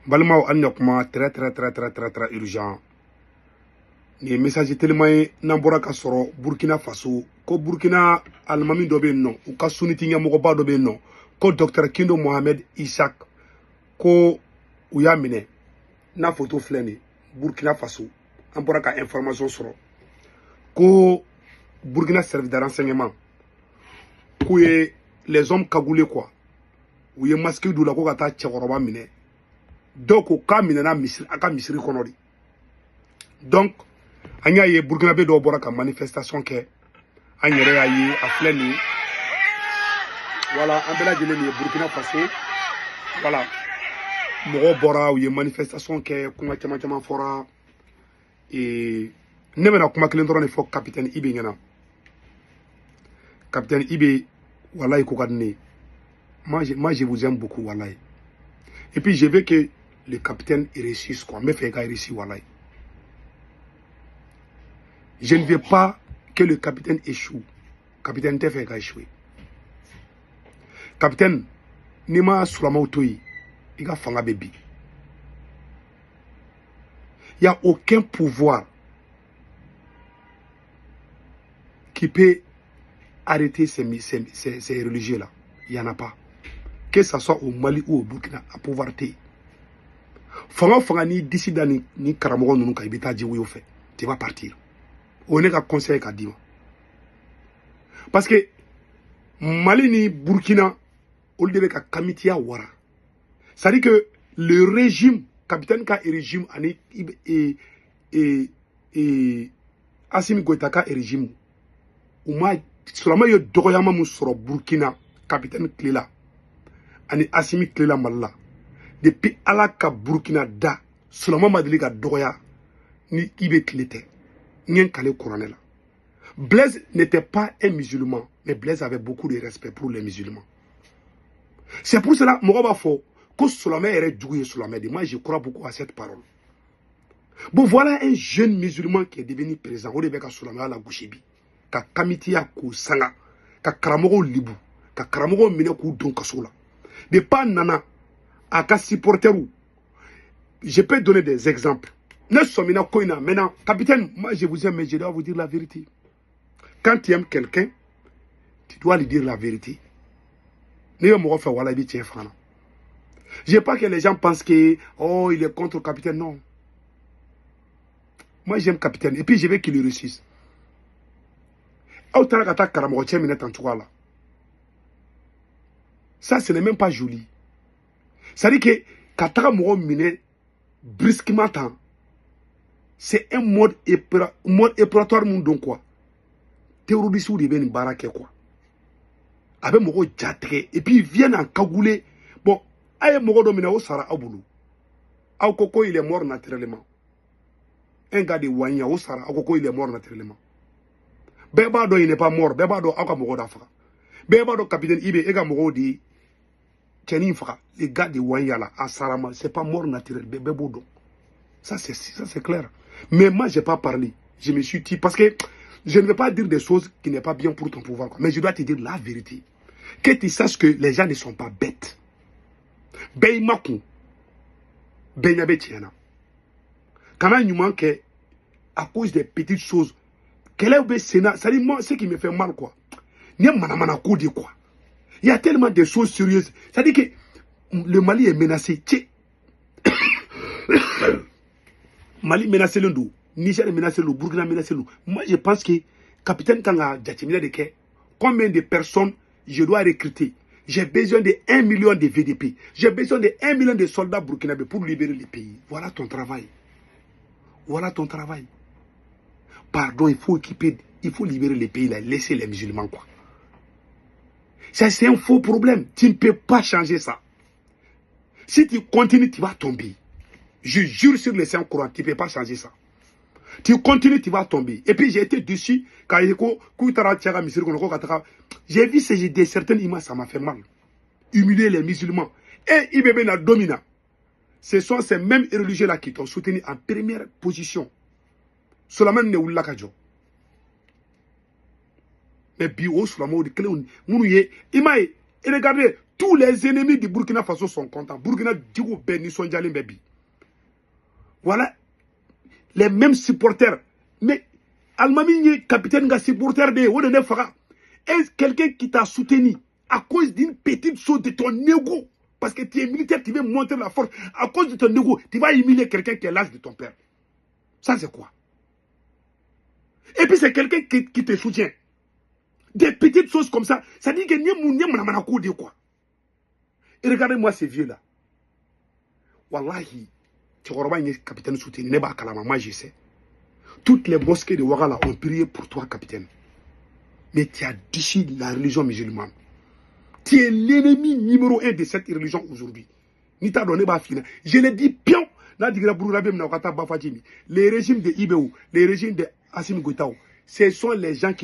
Balmao Anyakuma, très urgent. Ni message tellement nambora ka soro Burkina Faso ko Burkina almami dobe no u ka suniti nyamogo ba dobe no ko Dr Kindo Mohamed Isaac ko u ya mine na photo fleni Burkina Faso ambora ka information soro ko Burkina service de renseignement ko les hommes cagoulés quoi ou ye masque du la ko ka ta chekoroba mine donc o ka mine na misiri aka misiri konori donc anya ye Burkina be do bora ka manifestation ke anyere ya ye a fleni voilà ambela jele ni Burkina Faso voilà mo bora ou ye manifestation ke kuma chama fora et nemena kuma kelen drone fo capitaine Ibe ngena capitaine Ibe wallahi ko kadne moi je vous aime beaucoup wallahi et puis je veux que le capitaine réussisse quoi me fait gars réussir wallahi. Je ne veux pas que le capitaine échoue. Capitaine te fait échouer. Capitaine, Nima Soulama Otoyi, il a fanga baby. Il n'y a aucun pouvoir qui peut arrêter ces religieux-là. Il n'y en a pas. Que ce soit au Mali ou au Burkina, à pouvoir te. Fanga ni d'ici dans ni Karamogo Nunuka, il va dire oui au fait. Tu vas partir. On est à conseil à dire. Parce que Mali ni Burkina, on devait qu'à Kamitia Wara. Ça dit que le régime, capitaine Ka et régime, et Assimi Goïtaka et régime, ou moi, seulement il y a Doroyama Moussoro Burkina, capitaine Klela, et Assimi Klela Malla. Depuis Alaka Burkina Da, seulement Madeliga Doroya, ni Ibe Klete. Blaise n'était pas un musulman, mais Blaise avait beaucoup de respect pour les musulmans. C'est pour cela que moi je crois beaucoup à cette parole. Bon, voilà un jeune musulman qui est devenu président. On devait à la Gouchibi, ka Kamitia ku Sanga, ka Karamogo Libu, ka Karamogo Mine ku Don Kasola. De pas Nana, à ka supporteru. Je peux donner des exemples. Maintenant, capitaine, moi je vous aime, mais je dois vous dire la vérité. Quand tu aimes quelqu'un, tu dois lui dire la vérité. Je n'ai pas que les gens pensent que oh, il est contre le capitaine. Non. Moi j'aime capitaine et puis je veux qu'il réussisse. Ça, ce n'est même pas joli. Ça dit que Katara Moro Mine brusquement, c'est un mode épuratoire donc quoi. Terroriste ou des barake quoi. Avec Moro Djatre et puis ils viennent en cagoulé. Bon, aïe Moro domine au Sara Aboulou. Aokoko il est mort naturellement. Un gars de Wanya au Sara Aokoko il est mort naturellement. Bebado il n'est pas mort. Bebado Aka Moro d'Afra. Bebado capitaine Ibe Ega Moro di Tcheninfra. Les gars de Wanya là à Sarama c'est pas mort naturel. Bebodo. Ça c'est clair. Mais moi, je n'ai pas parlé. Je me suis dit, parce que je ne veux pas dire des choses qui n'est pas bien pour ton pouvoir. Mais je dois te dire la vérité. Que tu saches que les gens ne sont pas bêtes. Beimakou. Benyabe Tiana. Quand il nous manque, à cause des petites choses, quel est le Sénat? Ça dit, moi, ce qui me fait mal, quoi. Il y a tellement de choses sérieuses. Ça dit que le Mali est menacé. Mali menacé le dos, Niger menacé le, Burkina menacé le. Moi je pense que capitaine Kanga Djatimina de Ké, combien de personnes je dois recruter? J'ai besoin de 1 million de VDP. J'ai besoin de 1 million de soldats burkinabés pour libérer le pays. Voilà ton travail. Voilà ton travail. Pardon, il faut libérer le pays là, laisser les musulmans quoi. Ça c'est un faux problème. Tu ne peux pas changer ça. Si tu continues, tu vas tomber. Je jure sur le Saint-Courant, tu ne peux pas changer ça. Tu continues, tu vas tomber. Et puis j'ai été dessus, quand j'ai vu certaines images, ça m'a fait mal. Humilier les musulmans. Et Ibebe na domina. Ce sont ces mêmes religieux-là qui t'ont soutenu en première position. Solaman ne oula kajo. Mais bio Solamo de Cléon, Mounouye, Imaï, et regardez, Tous les ennemis du Burkina Faso sont contents. Burkina Djigo Ben Nisonjali Mbebi. Voilà les mêmes supporters. Mais Almami capitaine ga supporter de Wodene Faga. Est-ce quelqu'un qui t'a soutenu à cause d'une petite chose de ton ego? Parce que tu es militaire, tu veux montrer la force. À cause de ton ego, tu vas humilier quelqu'un qui est l'âge de ton père. Ça, c'est quoi? Et puis, c'est quelqu'un qui te soutient. Des petites choses comme ça. Ça dit que n'y a quoi. Et regardez-moi ces vieux-là. Wallahi, tu vois, capitaine soutenu, moi je sais. Toutes les mosquées de Ouaggala ont prié pour toi, capitaine. Mais tu as déchiré la religion musulmane. Tu es l'ennemi numéro 1 de cette religion aujourd'hui. Ni t'a donné ma fille. Je l'ai dit, pion. Les régimes de Ibeu, les régimes de Assimi Goïtaou, ce sont les gens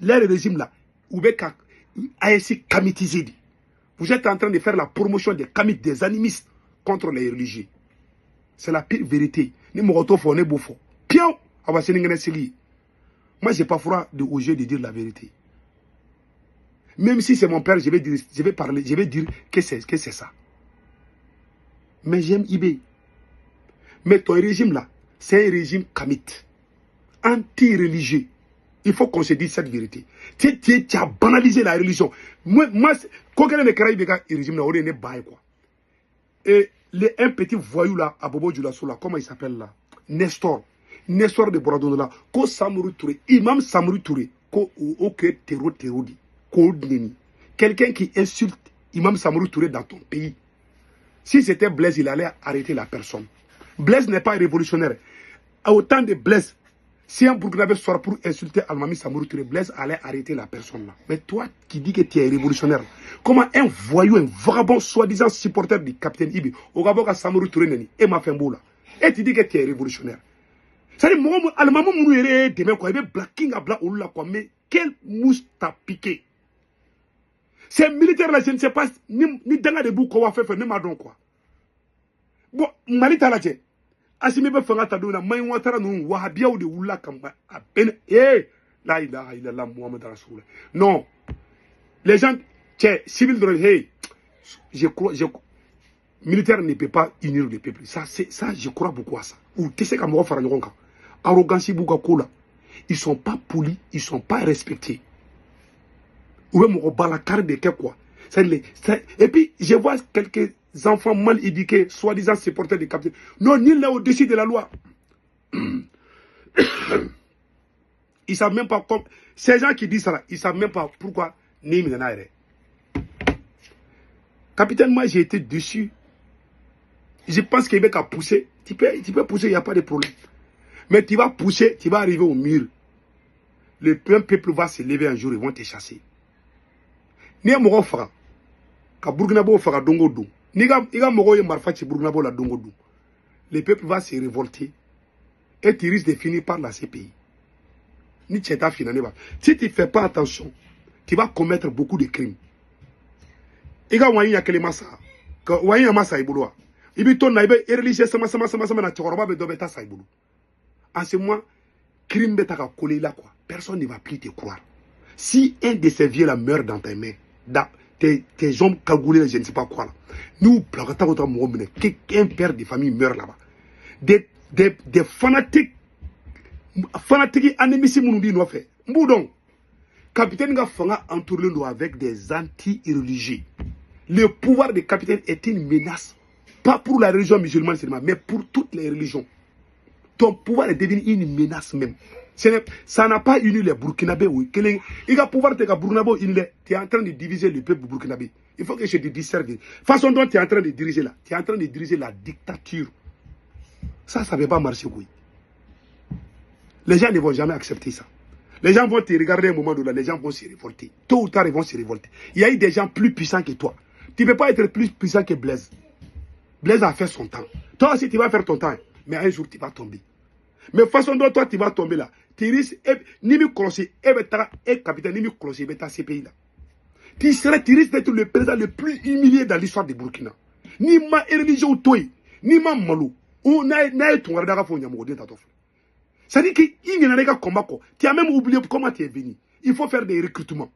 les régimes là, ou bien ASI kamitisé. Vous êtes en train de faire la promotion des kamites, des animistes contre les religieux. C'est la pire vérité. Ni Moroto fo, ni Boufo. Pion, moi, je n'ai pas froid au jeu de dire la vérité. Même si c'est mon père, je vais dire que c'est ça. Mais j'aime Ibé. Mais ton régime là, c'est un régime kamite, anti-religieux. Il faut qu'on se dise cette vérité. Tu as banalisé la religion. Moi, quand on est régime là, on est bail quoi. Et un petit voyou là, à Bobo Djoulasso là, comment il s'appelle là? Nestor de Boradon là, ko Samori Touré, Imam Samori Touré, ko ok terrodi, ko neni. Quelqu'un qui insulte Imam Samori Touré dans ton pays. Si c'était Blaise, il allait arrêter la personne. Blaise n'est pas révolutionnaire. À autant de Blaise, si un Burkinabé sort pour insulter Almami Samori Touré, Blaise allait arrêter la personne là. Mais toi qui dis que tu es révolutionnaire, comment un voyou, un vagabond soi-disant supporter du capitaine Ibi, au Gaboga Samori Touré neni, et ma fembe là, et tu dis que tu es révolutionnaire. C'est-à-dire, Almami Mounouré, demain quoi, il y avait Blacking à Black Oula quoi, mais quelle mousse t'a piqué? Ces militaires là, je ne sais pas, ni dans les bouts qu'on va faire, ni madon quoi. Bon, Mali Talache. Asimi be fanga tadona mai watara nu wahabia ou de wula kamba a ben la ilaha illallah Muhammad Rasoul. Non. Les gens civil de hey, je crois militaire ne peut pas unir le peuple. Ça je crois beaucoup à ça. Ou tu sais comment faire un arrogance buga kola. Ils sont pas polis, ils sont pas respectés. Ou même au balakar de quoi. Et puis je vois quelques enfants mal éduqués, soi-disant supporters des capitaines. Non, ni là au-dessus de la loi. Ils savent même pas comme. Ces gens qui disent ça là, ils savent même pas pourquoi ni Minanaire. Capitaine, moi j'ai été dessus. Je pense qu'il y a pousser. Tu peux pousser, il n'y a pas de problème. Mais tu vas pousser, tu vas arriver au mur. Le peuple va se lever un jour, ils vont te chasser. Ni un moro fera. Ka Burkinabo fera dongo dou. Iga moro marfachi Burkinabo la dongo dou. Le peuple va se révolter. Et tu risques de finir par la CPI. Ni tcheta finané ba. Si tu ne fais pas attention, tu vas commettre beaucoup de crimes. Iga wani ya kele masa. Ka wani ya masa ibulwa. Ibi ton na ibe religieux sama na tchoroba be dobeta sa ibulu. En ce moment, crime beta ka collé là quoi. Personne ne va plus te croire. Si un de ces vieux là meurt dans tes mains, tes hommes cagoulés, je ne sais pas quoi là. Nous, qu'un père de famille meurt là-bas. Des fanatiques anémistes nous nous fait. Mboudon, capitaine ga fanga entouré avec des anti-religieux. Le pouvoir des capitaines est une menace, pas pour la religion musulmane seulement, mais pour toutes les religions. Ton pouvoir est devenu une menace même. Ça n'a pas uni les Burkinabés. Il a pouvoir de Burkinabé, tu es en train de diviser le peuple burkinabé. Il faut que je te dise ça. Façon dont tu es en train de diriger là, tu es en train de diriger la dictature. Ça ne va pas marcher, oui. Les gens ne vont jamais accepter ça. Les gens vont te regarder un moment où les gens vont se révolter. Tôt ou tard, ils vont se révolter. Il y a eu des gens plus puissants que toi. Tu ne peux pas être plus puissant que Blaise. Blaise a fait son temps. Toi aussi, tu vas faire ton temps. Mais un jour, tu vas tomber. Mais façon dont toi, tu vas tomber là, tu risques, ni me croiser, et capitaine, ni me croiser, et ces pays là. Tu risques d'être le président le plus humilié dans l'histoire du Burkina. Ni ma religion, toi, ni ma malou, ou n'a ton radar à fond, ça dit qu'il y a un combat. Tu as même oublié comment tu es venu. Il faut faire des recrutements.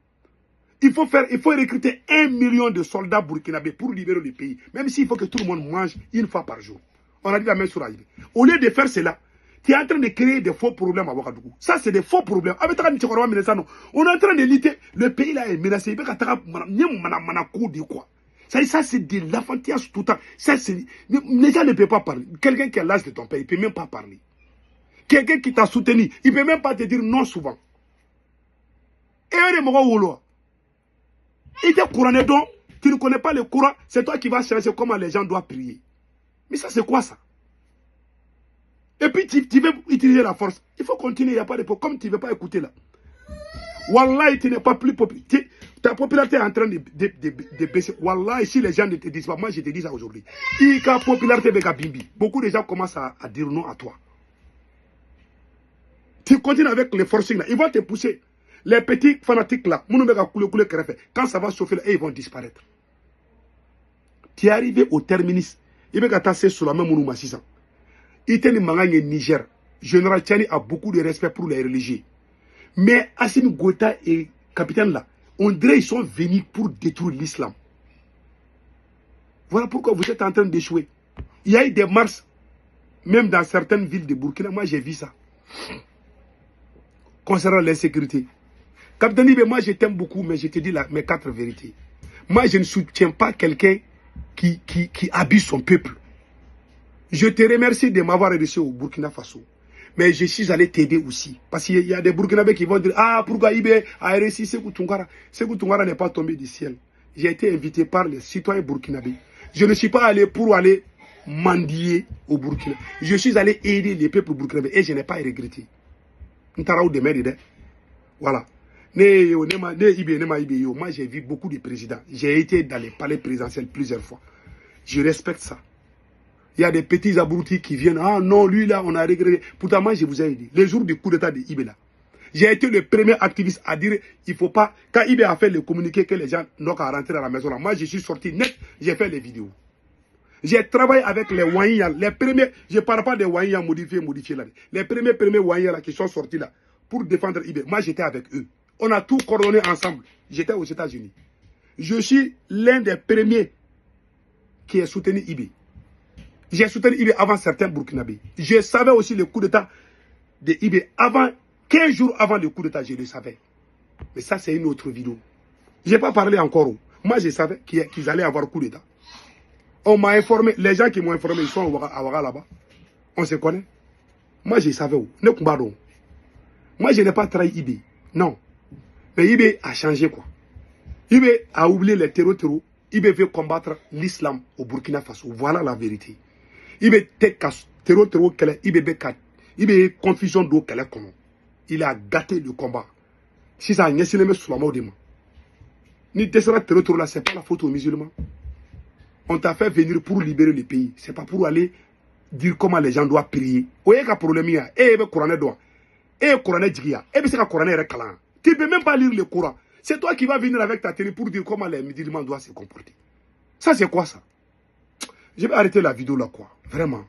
Il faut recruter 1 million de soldats burkinabés pour libérer le pays. Même s'il faut que tout le monde mange une fois par jour. On a dit la même chose. Au lieu de faire cela, tu es en train de créer des faux problèmes à Ouagadougou. Ça, c'est des faux problèmes. On est en train de lutter. Le pays là est menacé. Ça, c'est de l'enfantillage tout le temps. Les gens ne peuvent pas parler. Quelqu'un qui a l'âge de ton père, il ne peut même pas parler. Quelqu'un qui t'a soutenu, il ne peut même pas te dire non souvent. Et il te couronné donc, tu ne connais pas le Coran, c'est toi qui vas chercher comment les gens doivent prier. Mais ça, c'est quoi ça? Et puis, tu veux utiliser la force. Il faut continuer, il n'y a pas de problème. Comme tu ne veux pas écouter là. Wallah, tu n'es pas plus populaire. Ta popularité est en train de baisser. Wallah, si les gens ne te disent pas, moi je te dis ça aujourd'hui. Ika popularité bega bimbi. Beaucoup de gens commencent à dire non à toi. Tu continues avec les forcing là, ils vont te pousser. Les petits fanatiques là, quand ça va chauffer là, ils vont disparaître. Tu es arrivé au terminus. Il va tasser sur la même monument 600. Il était le Niger. Général Tchani a beaucoup de respect pour les religieux. Mais Assimi Goïta et capitaine là, on dirait qu'ils sont venus pour détruire l'islam. Voilà pourquoi vous êtes en train d'échouer. Il y a eu des marches, même dans certaines villes de Burkina. Moi, j'ai vu ça. Concernant l'insécurité. Capitaine Ibe, moi, je t'aime beaucoup, mais je te dis mes 4 vérités. Moi, je ne soutiens pas quelqu'un qui abuse son peuple. Je te remercie de m'avoir reçu au Burkina Faso. Mais je suis allé t'aider aussi. Parce qu'il y a des Burkinabés qui vont dire, ah, pourquoi Ibe a réussi Sékou Toungara? Sékou Toungara n'est pas tombé du ciel. J'ai été invité par les citoyens burkinabés. Je ne suis pas allé pour aller mendier au Burkina. Je suis allé aider les peuples burkinabés et je n'ai pas regretté. Voilà. Moi, j'ai vu beaucoup de présidents. J'ai été dans les palais présidentiels plusieurs fois. Je respecte ça. Il y a des petits abrutis qui viennent. Ah non, lui là, on a regretté. Pourtant, moi, je vous ai dit. Les jours du coup d'état de Ibe là, j'ai été le premier activiste à dire il faut pas. Quand Ibe a fait le communiqué que les gens n'ont qu'à rentrer à la maison là, moi, je suis sorti net. J'ai fait les vidéos. J'ai travaillé avec les Wanyia. Les premiers, je ne parle pas des Wanyia modifiés là. Les premiers Wanyia là qui sont sortis là pour défendre Ibe. Moi, j'étais avec eux. On a tout coordonné ensemble. J'étais aux États-Unis. Je suis l'un des premiers qui a soutenu Ibe. J'ai soutenu Ibe avant certains Burkinabés. Je savais aussi le coup d'état de Ibe avant, 15 jours avant le coup d'état, je le savais. Mais ça, c'est une autre vidéo. Je n'ai pas parlé encore. Moi, je savais qu'ils allaient avoir coup d'état. On m'a informé, les gens qui m'ont informé, ils sont à Ouaga là-bas. On se connaît. Moi, je savais où. Moi, je n'ai pas trahi Ibe. Non. Mais Ibe a changé quoi. Ibe a oublié les terreaux. Ibe veut combattre l'islam au Burkina Faso. Voilà la vérité. Ibe terreau kele, Ibe confusion d'eau kele kono. Il a gâté le combat. Si ça a n'y a sur la mort de moi. Ni descendra terreau là, c'est pas la faute aux musulmans. On t'a fait venir pour libérer le pays. C'est pas pour aller dire comment les gens doivent prier. Oye ka problème ya. Ebe Coran doit. Coran jigia. Ebe se ka Coran rekalan. Tu ne peux même pas lire le Coran. C'est toi qui vas venir avec ta télé pour dire comment les musulmans doivent se comporter. Ça, c'est quoi ça? Je vais arrêter la vidéo là, quoi. Vraiment.